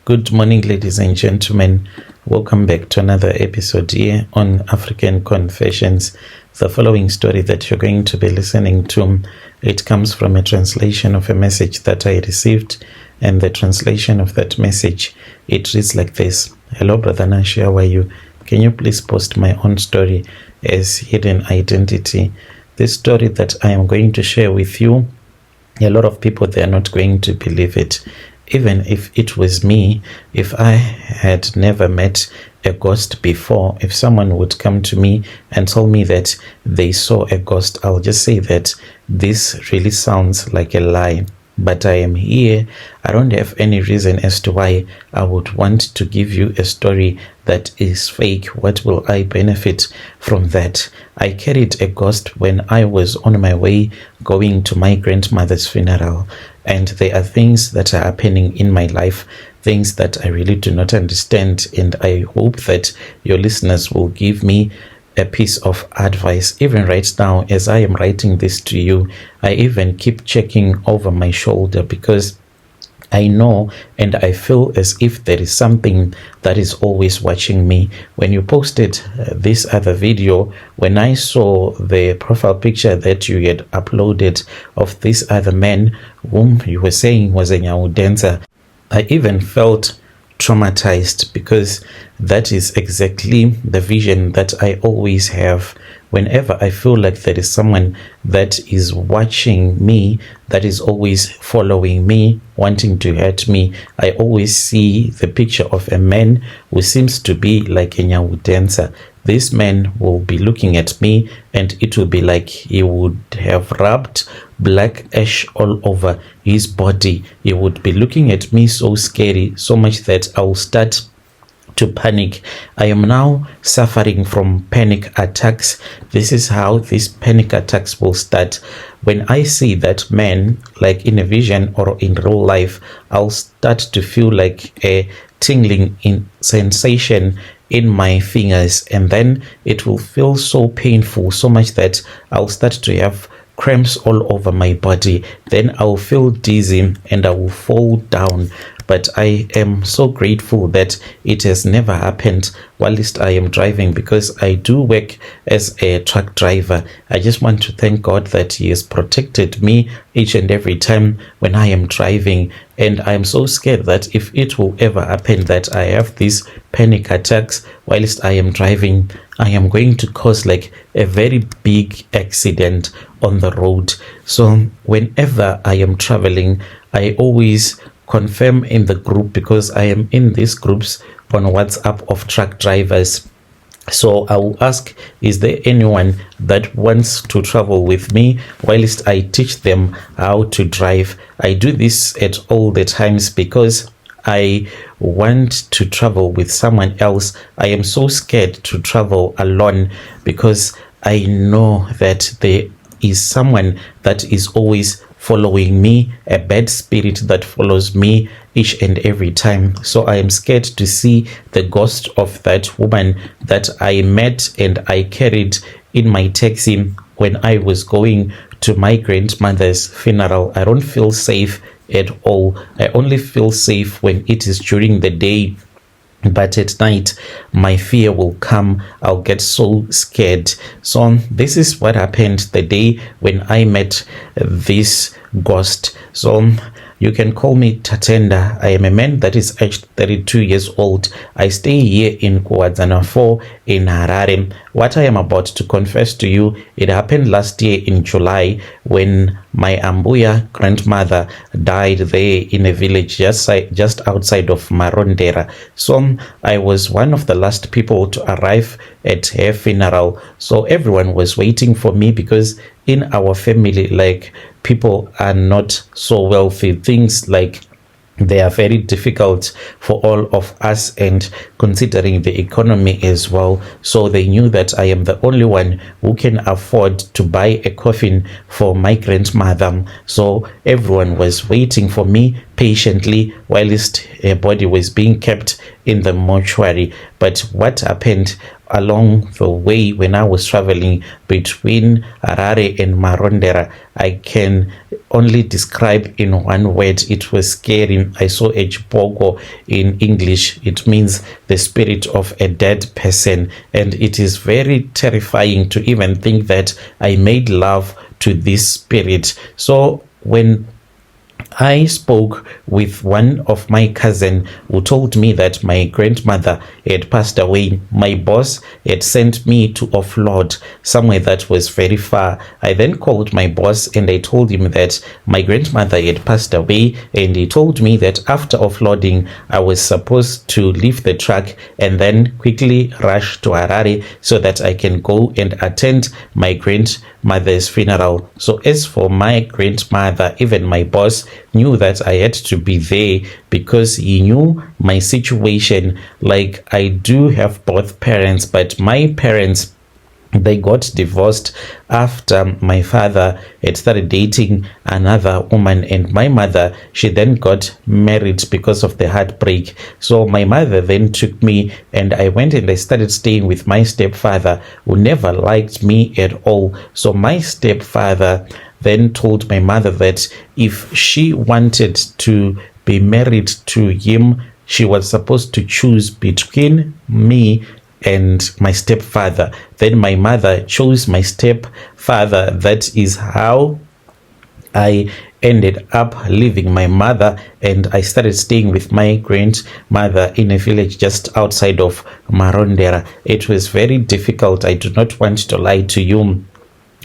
Good morning, ladies and gentlemen. Welcome back to another episode here on African Confessions. The following story that you're going to be listening to, it comes from a translation of a message that I received, and the translation of that message, it reads like this. Hello, Brother Nashi, how are you? Can you please post my own story as hidden identity? This story that I am going to share with you, a lot of people, they are not going to believe it. Even if it was me, if I had never met a ghost before, if someone would come to me and tell me that they saw a ghost, I'll just say that this really sounds like a lie. But I am here. I don't have any reason as to why I would want to give you a story that is fake. What will I benefit from that? I carried a ghost when I was on my way going to my grandmother's funeral. And there are things that are happening in my life, things that I really do not understand. And I hope that your listeners will give me a piece of advice. Even right now, as I am writing this to you, I even keep checking over my shoulder because I know and I feel as if there is something that is always watching me. When you posted this other video, when I saw the profile picture that you had uploaded of this other man whom you were saying was a Nyawu dancer, I even felt traumatized because that is exactly the vision that I always have. Whenever I feel like there is someone that is watching me, that is always following me, wanting to hurt me, I always see the picture of a man who seems to be like a Nyawu dancer. This man will be looking at me and it will be like he would have rubbed black ash all over his body. He would be looking at me so scary, so much that I will start to panic. I am now suffering from panic attacks. This is how these panic attacks will start. When I see that man, like in a vision or in real life, I'll start to feel like a tingling in sensation in my fingers, and then it will feel so painful, so much that I'll start to have cramps all over my body. Then I'll feel dizzy and I will fall down. But I am so grateful that it has never happened whilst I am driving, because I do work as a truck driver. I just want to thank God that He has protected me each and every time when I am driving. And I am so scared that if it will ever happen that I have these panic attacks whilst I am driving, I am going to cause like a very big accident on the road. So whenever I am traveling, I always confirm in the group, because I am in these groups on WhatsApp of truck drivers. So I will ask, is there anyone that wants to travel with me whilst I teach them how to drive? I do this at all the times because I want to travel with someone else. I am so scared to travel alone because I know that there is someone that is always following me, a bad spirit that follows me each and every time. So I am scared to see the ghost of that woman that I met and I carried in my taxi when I was going to my grandmother's funeral. I don't feel safe at all. I only feel safe when it is during the day. But at night, my fear will come. I'll get so scared. So this is what happened the day when I met this ghost. So you can call me Tatenda. I am a man that is aged 32 years old. I stay here in Kuwadzana 4 in Harare. What I am about to confess to you, it happened last year in July when my Ambuya grandmother died there in a village just outside of Marondera. So I was one of the last people to arrive at her funeral. So everyone was waiting for me because in our family, like, people are not so wealthy. Things like they are very difficult for all of us, and considering the economy as well. So they knew that I am the only one who can afford to buy a coffin for my grandmother. So everyone was waiting for me patiently whilst her body was being kept in the mortuary. But what happened along the way when I was traveling between Harare and Marondera, I can only describe in one word: it was scary. I saw a chiboko. In English, it means the spirit of a dead person, and it is very terrifying to even think that I made love to this spirit. So when I spoke with one of my cousin who told me that my grandmother had passed away, my boss had sent me to offload somewhere that was very far. I then called my boss and I told him that my grandmother had passed away, and he told me that after offloading I was supposed to leave the truck and then quickly rush to Harare so that I can go and attend my grandmother's funeral. So as for my grandmother, even my boss knew that I had to be there because he knew my situation. Like, I do have both parents, but my parents, they got divorced after my father had started dating another woman, and my mother, she then got married because of the heartbreak. So my mother then took me and I went and I started staying with my stepfather, who never liked me at all. So my stepfather then told my mother that if she wanted to be married to him, she was supposed to choose between me and my stepfather. Then my mother chose my stepfather. That is how I ended up leaving my mother and I started staying with my grandmother in a village just outside of Marondera. It was very difficult. I do not want to lie to you.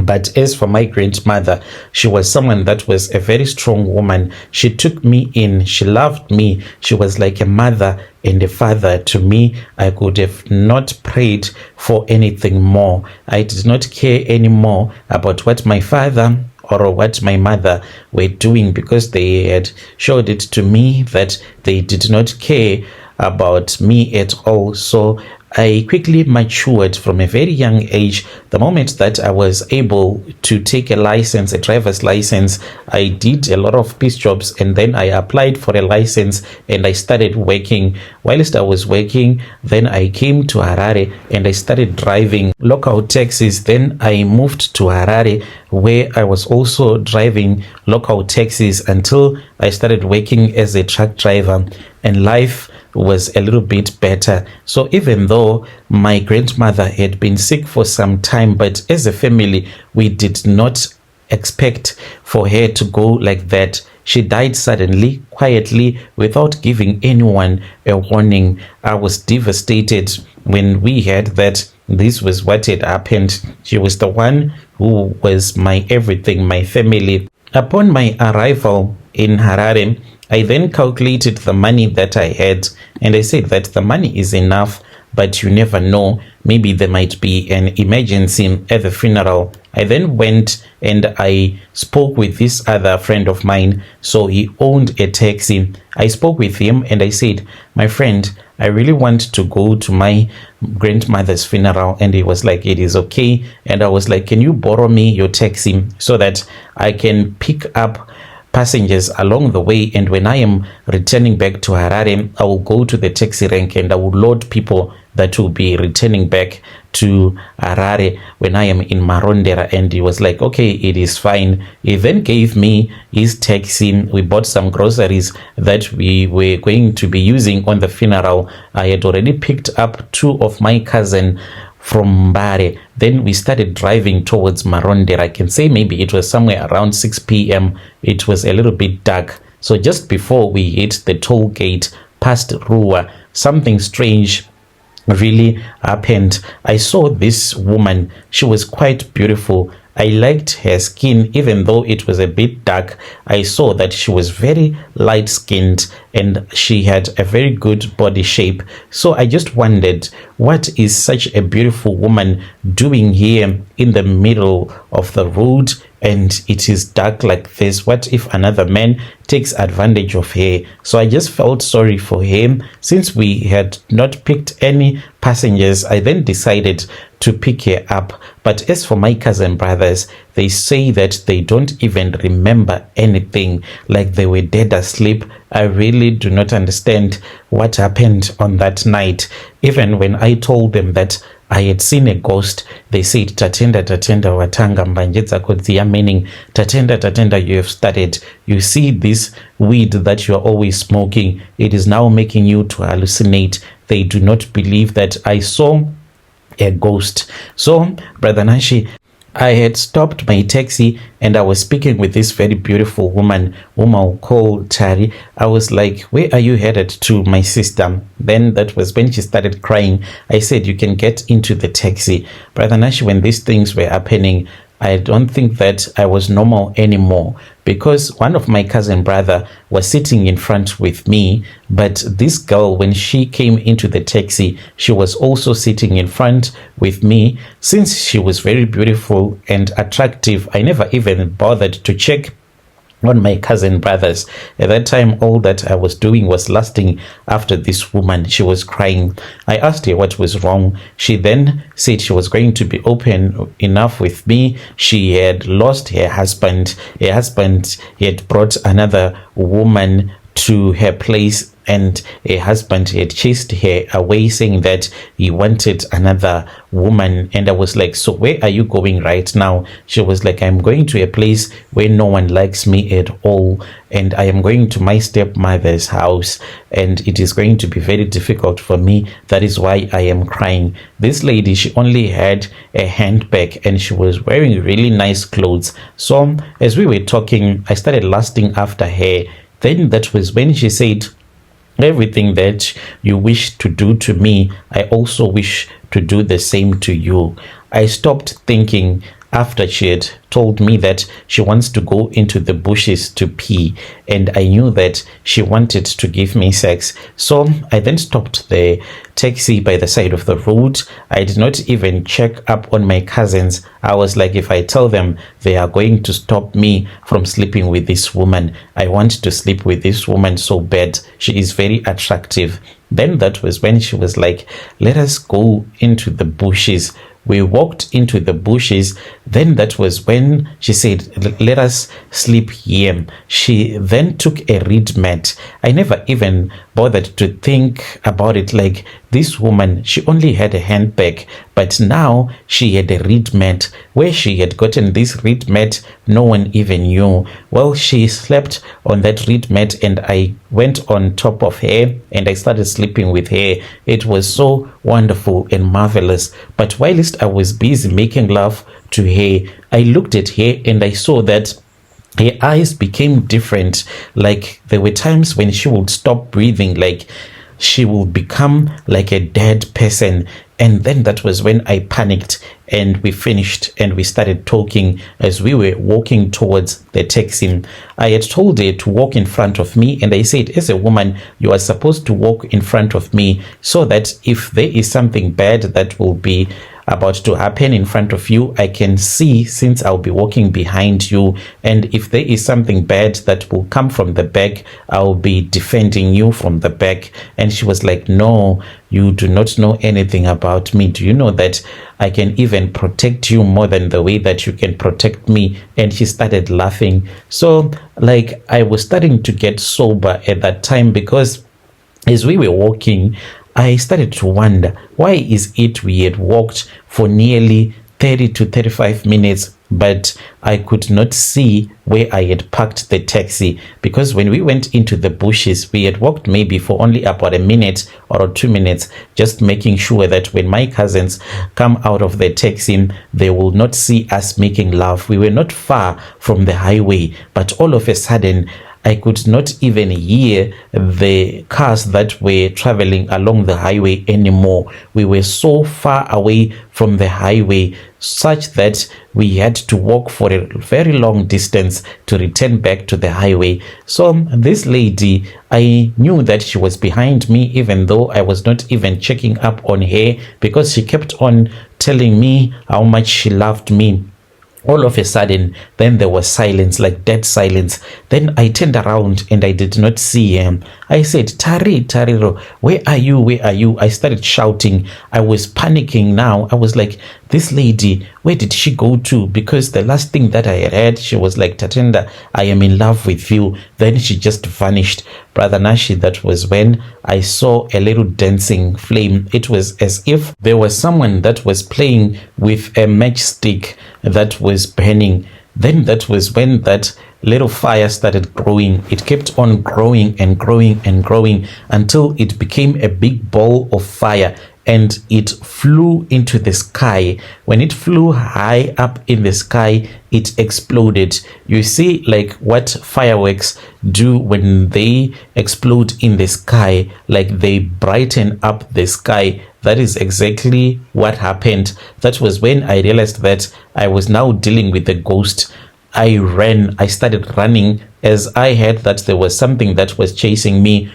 But as for my grandmother, she was someone that was a very strong woman. She took me in. She loved me. She was like a mother and a father to me. I could have not prayed for anything more. I did not care anymore about what my father or what my mother were doing, because they had showed it to me that they did not care about me at all. So I quickly matured from a very young age. The moment that I was able to take a license, a driver's license, I did a lot of piece jobs and then I applied for a license and I started working. Whilst I was working, then I came to Harare and I started driving local taxis. Then I moved to Harare, where I was also driving local taxis until I started working as a truck driver, and life was a little bit better. So even though my grandmother had been sick for some time, but as a family we did not expect for her to go like that. She died suddenly, quietly, without giving anyone a warning. I was devastated when we heard that this was what had happened. She was the one who was my everything, my family. Upon my arrival in Harare, I then calculated the money that I had, and I said that the money is enough, but you never know, maybe there might be an emergency at the funeral. I then went and I spoke with this other friend of mine. So he owned a taxi. I spoke with him and I said, my friend, I really want to go to my grandmother's funeral. And he was like, it is okay. And I was like, can you borrow me your taxi so that I can pick up passengers along the way, and when I am returning back to Harare, I will go to the taxi rank and I will load people that will be returning back to Harare when I am in Marondera. And he was like, okay, it is fine. He then gave me his taxi. We bought some groceries that we were going to be using on the funeral. I had already picked up two of my cousin from Mbare. Then we started driving towards Marondera. I can say maybe it was somewhere around 6 p.m. It was a little bit dark. So just before we hit the toll gate past Rua, something strange really happened. I saw this woman. She was quite beautiful. I liked her skin, even though it was a bit dark. I saw that she was very light-skinned and she had a very good body shape. So I just wondered, what is such a beautiful woman doing here in the middle of the road and it is dark like this? What if another man takes advantage of her? So I just felt sorry for him. Since we had not picked any passengers, I then decided to pick her up. But as for my cousin brothers, they say that they don't even remember anything, like they were dead asleep. I really do not understand what happened on that night. Even when I told them that I had seen a ghost, they said, Tatenda, watanga mbanje dzako dziya, meaning, Tatenda, you have started. You see this weed that you are always smoking, it is now making you to hallucinate. They do not believe that I saw a ghost. So, Brother Nashi, I had stopped my taxi and I was speaking with this very beautiful woman whom I'll call Tari. I was like, where are you headed to, my sister? Then that was when she started crying. I said, you can get into the taxi. Brother Nashi, when these things were happening, I don't think that I was normal anymore, because one of my cousin brother was sitting in front with me, but this girl, when she came into the taxi, she was also sitting in front with me. Since she was very beautiful and attractive, I never even bothered to check on my cousin brothers. At that time, all that I was doing was lusting after this woman. She was crying. I asked her what was wrong. She then said she was going to be open enough with me. She had lost her husband. Her husband had brought another woman to her place, and her husband had chased her away, saying that he wanted another woman. And I was like, so where are you going right now? She was like, I'm going to a place where no one likes me at all, and I am going to my stepmother's house, and it is going to be very difficult for me. That is why I am crying. This lady, she only had a handbag and she was wearing really nice clothes. So as we were talking, I started lusting after her. Then that was when she said, everything that you wish to do to me, I also wish to do the same to you. I stopped thinking after she had told me that she wants to go into the bushes to pee, and I knew that she wanted to give me sex. So I then stopped the taxi by the side of the road. I did not even check up on my cousins. I was like, if I tell them, they are going to stop me from sleeping with this woman. I want to sleep with this woman so bad. She is very attractive. Then that was when she was like, let us go into the bushes. We walked into the bushes. Then that was when she said, let us sleep here. She then took a reed mat. I never even bothered to think about it. Like, this woman, she only had a handbag, but now she had a reed mat. Where she had gotten this reed mat, no one even knew. Well, she slept on that reed mat, and I went on top of her and I started sleeping with her. It was so wonderful and marvelous. But whilst I was busy making love to her, I looked at her and I saw that her eyes became different. Like, there were times when she would stop breathing, like she would become like a dead person. And then that was when I panicked, and we finished and we started talking as we were walking towards the taxi. I had told her to walk in front of me, and I said, as a woman, you are supposed to walk in front of me so that if there is something bad that will be about to happen in front of you, I can see, since I'll be walking behind you. And if there is something bad that will come from the back, I'll be defending you from the back. And she was like, no, you do not know anything about me. Do you know that I can even protect you more than the way that you can protect me? And she started laughing. So, like, I was starting to get sober at that time, because as we were walking, I started to wonder, why is it we had walked for nearly 30 to 35 minutes, but I could not see where I had parked the taxi? Because when we went into the bushes, we had walked maybe for only about a minute or 2 minutes, just making sure that when my cousins come out of the taxi, they will not see us making love. We were not far from the highway, but all of a sudden, I could not even hear the cars that were traveling along the highway anymore. We were so far away from the highway, such that we had to walk for a very long distance to return back to the highway. So this lady, I knew that she was behind me, even though I was not even checking up on her, because she kept on telling me how much she loved me. All of a sudden, then there was silence, like dead silence. Then I turned around and I did not see him. I said, Tariro, where are you? Where are you? I started shouting. I was panicking now. I was like, this lady, where did she go to? Because the last thing that I had heard, she was like, Tatenda, I am in love with you. Then she just vanished. Brother Nashi, that was when I saw a little dancing flame. It was as if there was someone that was playing with a matchstick that was burning. Then that was when that little fire started growing. It kept on growing and growing and growing until it became a big ball of fire, and it flew into the sky. When it flew high up in the sky, it exploded. You see, like what fireworks do when they explode in the sky, like they brighten up the sky. That is exactly what happened. That was when I realized that I was now dealing with a ghost. I ran. I started running as I heard that there was something that was chasing me.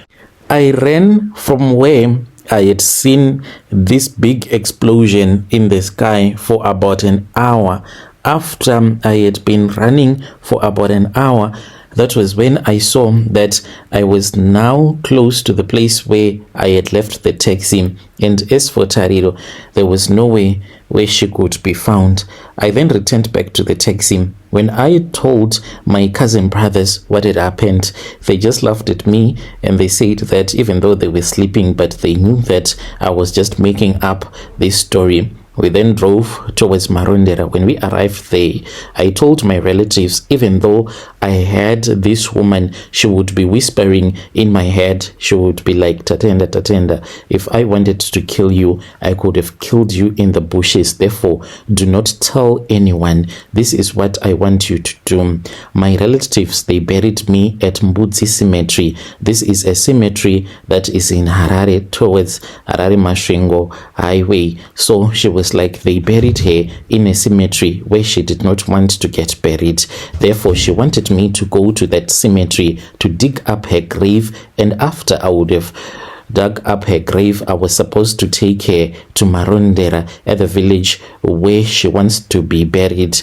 I ran from where I had seen this big explosion in the sky for about an hour. After I had been running for about an hour, that was when I saw that I was now close to the place where I had left the taxi. And as for Tariro, there was no way where she could be found. I then returned back to the taxi. When I told my cousin brothers what had happened, they just laughed at me and they said that even though they were sleeping, but they knew that I was just making up this story. We then drove towards Marondera. When we arrived there, I told my relatives, even though I had this woman, she would be whispering in my head. She would be like, Tatenda, Tatenda, if I wanted to kill you, I could have killed you in the bushes. Therefore, do not tell anyone. This is what I want you to do. My relatives, they buried me at Mbudzi Cemetery. This is a cemetery that is in Harare, towards Harare Masvingo Highway. So she was like, they buried her in a cemetery where she did not want to get buried. Therefore, she wanted me to go to that cemetery to dig up her grave, and after I would have dug up her grave, I was supposed to take her to Marondera, at the village where she wants to be buried,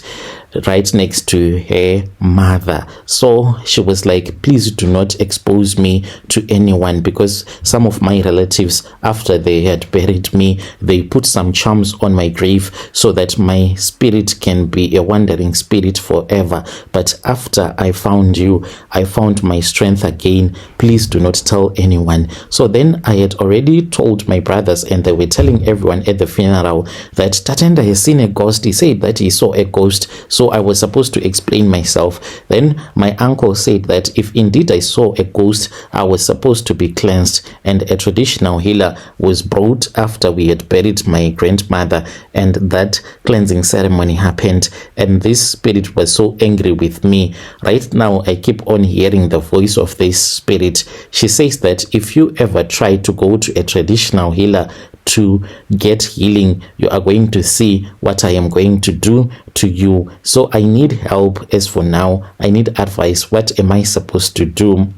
right next to her mother. So she was like, please do not expose me to anyone, because some of my relatives, after they had buried me, they put some charms on my grave so that my spirit can be a wandering spirit forever. But after I found you, I found my strength again. Please do not tell anyone. So then I had already told my brothers, and they were telling everyone at the funeral that Tatenda has seen a ghost. He said that he saw a ghost. So I was supposed to explain myself. Then my uncle said that if indeed I saw a ghost, I was supposed to be cleansed, and a traditional healer was brought after we had buried my grandmother, and that cleansing ceremony happened. And this spirit was so angry with me. Right now, I keep on hearing the voice of this spirit. She says that if you ever try to go to a traditional healer to get healing, you are going to see what I am going to do to you. So I need help. As for now, I need advice. What am I supposed to do?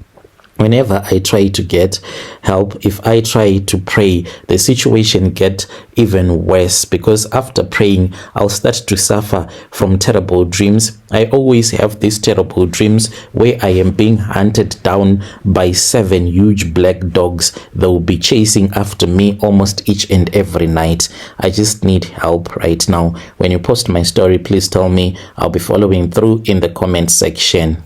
Whenever I try to get help, if I try to pray, the situation gets even worse, because after praying, I'll start to suffer from terrible dreams. I always have these terrible dreams where I am being hunted down by 7 huge black dogs. They will be chasing after me almost each and every night. I just need help right now. When you post my story, please tell me. I'll be following through in the comment section.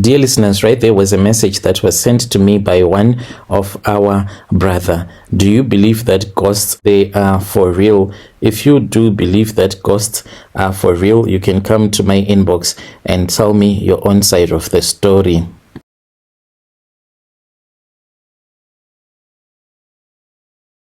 Dear listeners, right there was a message that was sent to me by one of our brother. Do you believe that ghosts, they are for real? If you do believe that ghosts are for real, you can come to my inbox and tell me your own side of the story.